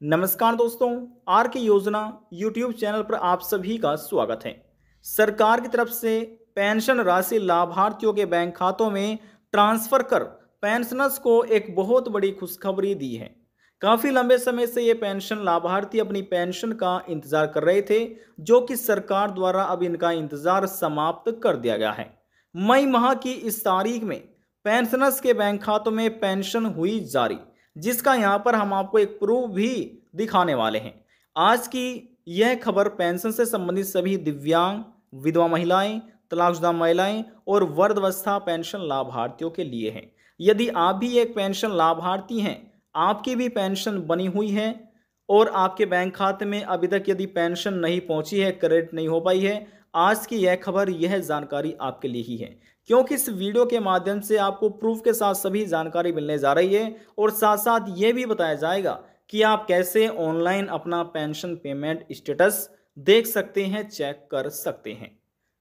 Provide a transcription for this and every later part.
नमस्कार दोस्तों, आर के योजना यूट्यूब चैनल पर आप सभी का स्वागत है। सरकार की तरफ से पेंशन राशि लाभार्थियों के बैंक खातों में ट्रांसफर कर पेंशनर्स को एक बहुत बड़ी खुशखबरी दी है। काफी लंबे समय से ये पेंशन लाभार्थी अपनी पेंशन का इंतजार कर रहे थे, जो कि सरकार द्वारा अब इनका इंतजार समाप्त कर दिया गया है। मई माह की इस तारीख में पेंशनर्स के बैंक खातों में पेंशन हुई जारी, जिसका यहाँ पर हम आपको एक प्रूफ भी दिखाने वाले हैं। आज की यह खबर पेंशन से संबंधित सभी दिव्यांग, विधवा महिलाएं, तलाकशुदा महिलाएं और वृद्धावस्था पेंशन लाभार्थियों के लिए है। यदि आप भी एक पेंशन लाभार्थी हैं, आपकी भी पेंशन बनी हुई है और आपके बैंक खाते में अभी तक यदि पेंशन नहीं पहुंची है, क्रेडिट नहीं हो पाई है, आज की यह खबर, यह जानकारी आपके लिए ही है, क्योंकि इस वीडियो के माध्यम से आपको प्रूफ के साथ सभी जानकारी मिलने जा रही है और साथ साथ ये भी बताया जाएगा कि आप कैसे ऑनलाइन अपना पेंशन पेमेंट स्टेटस देख सकते हैं, चेक कर सकते हैं।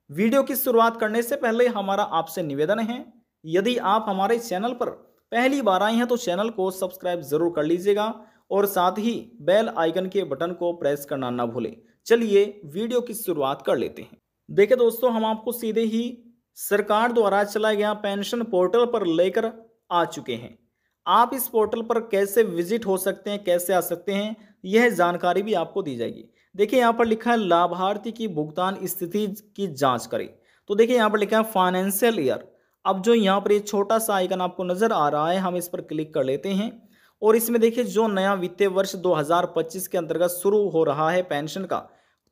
वीडियो की शुरुआत करने से पहले हमारा आपसे निवेदन है, यदि आप हमारे चैनल पर पहली बार आए हैं तो चैनल को सब्सक्राइब जरूर कर लीजिएगा और साथ ही बेल आइकन के बटन को प्रेस करना ना भूलें। चलिए वीडियो की शुरुआत कर लेते हैं। देखिए दोस्तों, हम आपको सीधे ही सरकार द्वारा चलाए गया पेंशन पोर्टल पर लेकर आ चुके हैं। आप इस पोर्टल पर कैसे विजिट हो सकते हैं, कैसे आ सकते हैं, यह जानकारी भी आपको दी जाएगी। देखिए यहाँ पर लिखा है लाभार्थी की भुगतान स्थिति की जांच करें। तो देखिए यहाँ पर लिखा है फाइनेंशियल ईयर। अब जो यहाँ पर ये छोटा सा आइकन आपको नजर आ रहा है, हम इस पर क्लिक कर लेते हैं और इसमें देखिए जो नया वित्तीय वर्ष 2025 के अंतर्गत शुरू हो रहा है पेंशन का,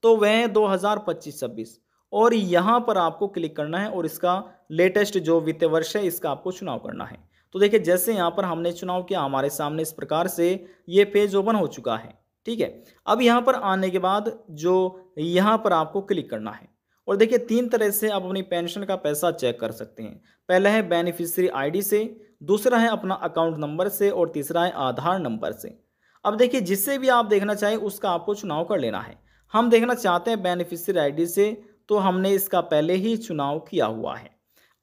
तो वह 2025-26 और यहाँ पर आपको क्लिक करना है और इसका लेटेस्ट जो वित्तीय वर्ष है इसका आपको चुनाव करना है। तो देखिए जैसे यहाँ पर हमने चुनाव किया, हमारे सामने इस प्रकार से ये पेज ओपन हो चुका है। ठीक है, अब यहाँ पर आने के बाद जो यहाँ पर आपको क्लिक करना है और देखिए 3 तरह से आप अपनी पेंशन का पैसा चेक कर सकते हैं। पहला है बेनिफिशियरी आईडी से, दूसरा है अपना अकाउंट नंबर से और तीसरा है आधार नंबर से। अब देखिए जिससे भी आप देखना चाहें उसका आपको चुनाव कर लेना है। हम देखना चाहते हैं बेनिफिशियरी आईडी से, तो हमने इसका पहले ही चुनाव किया हुआ है।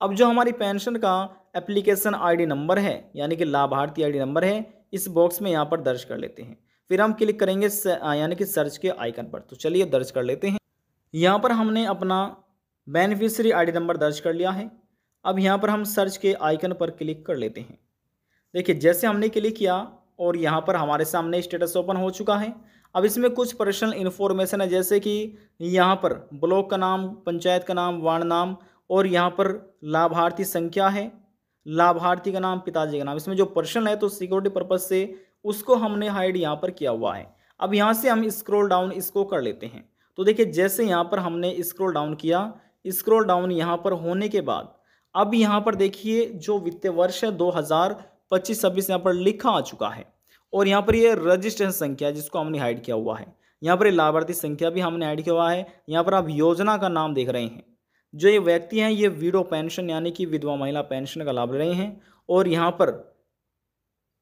अब जो हमारी पेंशन का एप्लीकेशन आईडी नंबर है, यानी कि लाभार्थी आईडी नंबर है, इस बॉक्स में यहाँ पर दर्ज कर लेते हैं। फिर हम क्लिक करेंगे यानी कि सर्च के आइकन पर। तो चलिए दर्ज कर लेते हैं। यहाँ पर हमने अपना बेनिफिशियरी आईडी नंबर दर्ज कर लिया है। अब यहाँ पर हम सर्च के आइकन पर क्लिक कर लेते हैं। देखिए जैसे हमने क्लिक किया और यहाँ पर हमारे सामने स्टेटस ओपन हो चुका है। अब इसमें कुछ पर्सनल इन्फॉर्मेशन है, जैसे कि यहाँ पर ब्लॉक का नाम, पंचायत का नाम, वार्ड नाम और यहाँ पर लाभार्थी संख्या है, लाभार्थी का नाम, पिताजी का नाम। इसमें जो पर्सनल है तो सिक्योरिटी पर्पज से उसको हमने हाइड यहाँ पर किया हुआ है। अब यहाँ से हम स्क्रॉल डाउन इसको कर लेते हैं। तो देखिए जैसे यहाँ पर हमने स्क्रॉल डाउन किया, स्क्रॉल डाउन यहाँ पर होने के बाद अब यहाँ पर देखिए जो वित्तीय वर्ष है 2025-26 यहाँ पर लिखा आ चुका है और यहाँ पर ये रजिस्ट्रेशन संख्या जिसको हमने हाइड किया हुआ है, यहाँ पर लाभार्थी संख्या भी हमने हाइड किया हुआ है। यहाँ पर आप योजना का नाम देख रहे हैं, जो ये व्यक्ति हैं ये विडो पेंशन यानी कि विधवा महिला पेंशन का लाभ ले रहे हैं और यहाँ पर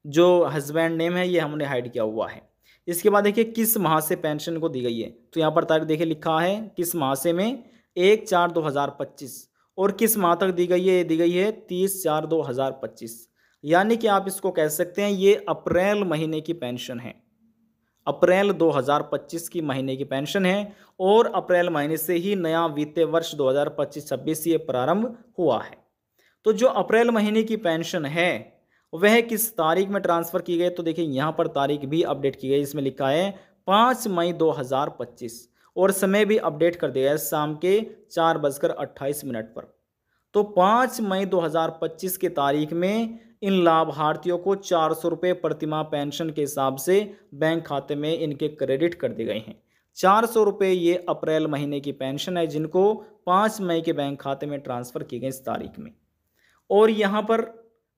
जो हस्बैंड नेम है ये हमने हाइड किया हुआ है। इसके बाद देखिए किस माह से पेंशन को दी गई है, तो यहाँ पर तारीख देखिए लिखा है किस माह से में 1/4/2025 और किस माह तक दी गई है, दी गई है 30/4/2025। यानी कि आप इसको कह सकते हैं ये अप्रैल महीने की पेंशन है, अप्रैल 2025 की महीने की पेंशन है और अप्रैल महीने से ही नया वित्तीय वर्ष 2025-26 ये प्रारंभ हुआ है। तो जो अप्रैल महीने की पेंशन है वह किस तारीख में ट्रांसफ़र की गई, तो देखिए यहाँ पर तारीख भी अपडेट की गई। इसमें लिखा है 5 मई 2025 और समय भी अपडेट कर दिया है शाम के 4:28 पर। तो 5 मई 2025 की तारीख में इन लाभार्थियों को 400 रुपये प्रतिमाह पेंशन के हिसाब से बैंक खाते में इनके क्रेडिट कर दिए गए हैं। 400 रुपये ये अप्रैल महीने की पेंशन है जिनको 5 मई के बैंक खाते में ट्रांसफ़र की गई इस तारीख में। और यहाँ पर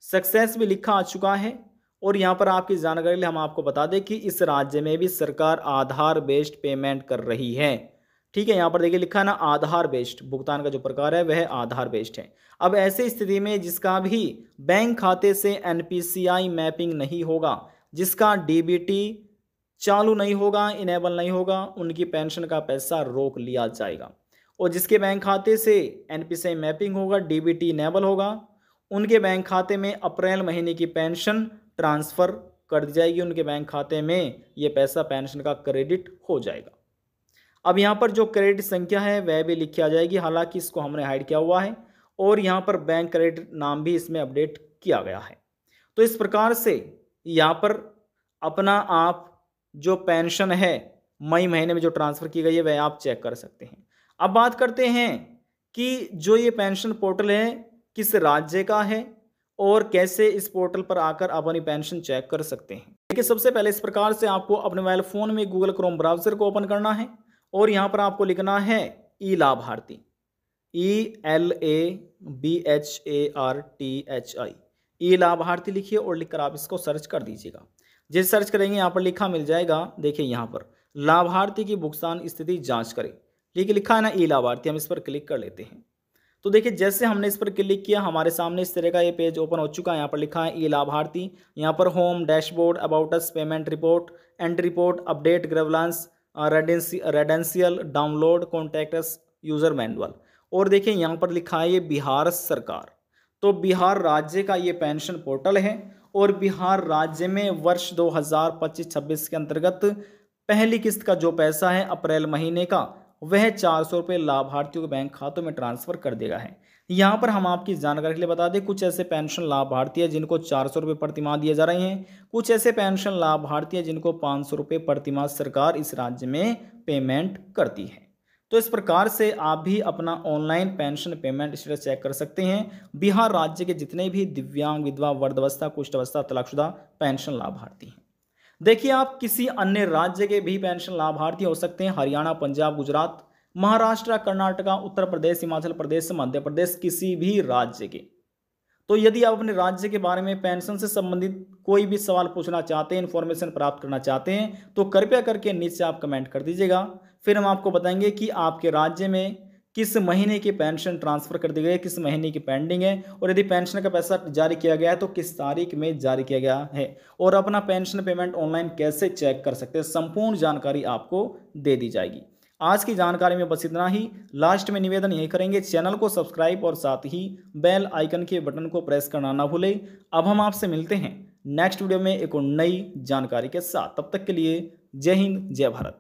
सक्सेस भी लिखा आ चुका है। और यहाँ पर आपकी जानकारी के लिए हम आपको बता दें कि इस राज्य में भी सरकार आधार बेस्ड पेमेंट कर रही है। ठीक है, यहाँ पर देखिए लिखा है ना, आधार बेस्ड भुगतान का जो प्रकार है वह आधार बेस्ड है। अब ऐसी स्थिति में जिसका भी बैंक खाते से एनपीसीआई मैपिंग नहीं होगा, जिसका डीबीटी चालू नहीं होगा, इनेबल नहीं होगा, उनकी पेंशन का पैसा रोक लिया जाएगा। और जिसके बैंक खाते से एनपीसीआई मैपिंग होगा, डीबीटी इनेबल होगा, उनके बैंक खाते में अप्रैल महीने की पेंशन ट्रांसफ़र कर दी जाएगी, उनके बैंक खाते में ये पैसा पेंशन का क्रेडिट हो जाएगा। अब यहाँ पर जो क्रेडिट संख्या है वह भी लिखी आ जाएगी, हालांकि इसको हमने हाइड किया हुआ है और यहाँ पर बैंक क्रेडिट नाम भी इसमें अपडेट किया गया है। तो इस प्रकार से यहाँ पर अपना आप जो पेंशन है मई महीने में जो ट्रांसफ़र की गई है वह आप चेक कर सकते हैं। अब बात करते हैं कि जो ये पेंशन पोर्टल है किस राज्य का है और कैसे इस पोर्टल पर आकर आप अपनी पेंशन चेक कर सकते हैं। देखिए, सबसे पहले इस प्रकार से आपको अपने मोबाइल फ़ोन में गूगल क्रोम ब्राउज़र को ओपन करना है और यहाँ पर आपको लिखना है ई लाभार्थी, ELABHARTHI, ई लाभार्थी लिखिए और लिखकर आप इसको सर्च कर दीजिएगा। जैसे सर्च करेंगे यहाँ पर लिखा मिल जाएगा, देखिए यहाँ पर लाभार्थी की भुगतान स्थिति जांच करें, ठीक है, लिखा है ना ई लाभार्थी। हम इस पर क्लिक कर लेते हैं। तो देखिए, जैसे हमने इस पर क्लिक किया हमारे सामने इस तरह का ये पेज ओपन हो चुका है। यहाँ पर लिखा है ई लाभार्थी, यहाँ पर home, dashboard, about us, payment report, entry report, update, grievance, credential, download, contact us, user manual. और देखिए यहाँ पर लिखा है ये बिहार सरकार, तो बिहार राज्य का ये पेंशन पोर्टल है और बिहार राज्य में वर्ष 2025-26 के अंतर्गत पहली किस्त का जो पैसा है अप्रैल महीने का वह 400 रुपये लाभार्थियों के बैंक खातों में ट्रांसफ़र कर दिया है। यहाँ पर हम आपकी जानकारी के लिए बता दें, कुछ ऐसे पेंशन लाभार्थी हैं जिनको 400 रुपये प्रतिमाह दिए जा रहे हैं, कुछ ऐसे पेंशन लाभार्थी हैं जिनको 500 रुपये प्रतिमाह सरकार इस राज्य में पेमेंट करती है। तो इस प्रकार से आप भी अपना online pension payment status check कर सकते हैं। बिहार राज्य के जितने भी दिव्यांग, विधवा, वृद्धावस्था, कुष्ठावस्था, तलाकशुदा पेंशन लाभार्थी हैं। देखिए, आप किसी अन्य राज्य के भी पेंशन लाभार्थी हो सकते हैं, हरियाणा, पंजाब, गुजरात, महाराष्ट्र, कर्नाटका, उत्तर प्रदेश, हिमाचल प्रदेश, मध्य प्रदेश, किसी भी राज्य के। तो यदि आप अपने राज्य के बारे में पेंशन से संबंधित कोई भी सवाल पूछना चाहते हैं, इन्फॉर्मेशन प्राप्त करना चाहते हैं, तो कृपया करके नीचे आप कमेंट कर दीजिएगा। फिर हम आपको बताएंगे कि आपके राज्य में किस महीने की पेंशन ट्रांसफ़र कर दी गई है, किस महीने की पेंडिंग है, और यदि पेंशन का पैसा जारी किया गया है तो किस तारीख में जारी किया गया है, और अपना पेंशन पेमेंट ऑनलाइन कैसे चेक कर सकते हैं, संपूर्ण जानकारी आपको दे दी जाएगी। आज की जानकारी में बस इतना ही। लास्ट में निवेदन यही करेंगे, चैनल को सब्सक्राइब और साथ ही बेल आइकन के बटन को प्रेस करना ना भूलें। अब हम आपसे मिलते हैं नेक्स्ट वीडियो में एक और नई जानकारी के साथ। तब तक के लिए जय हिंद, जय भारत।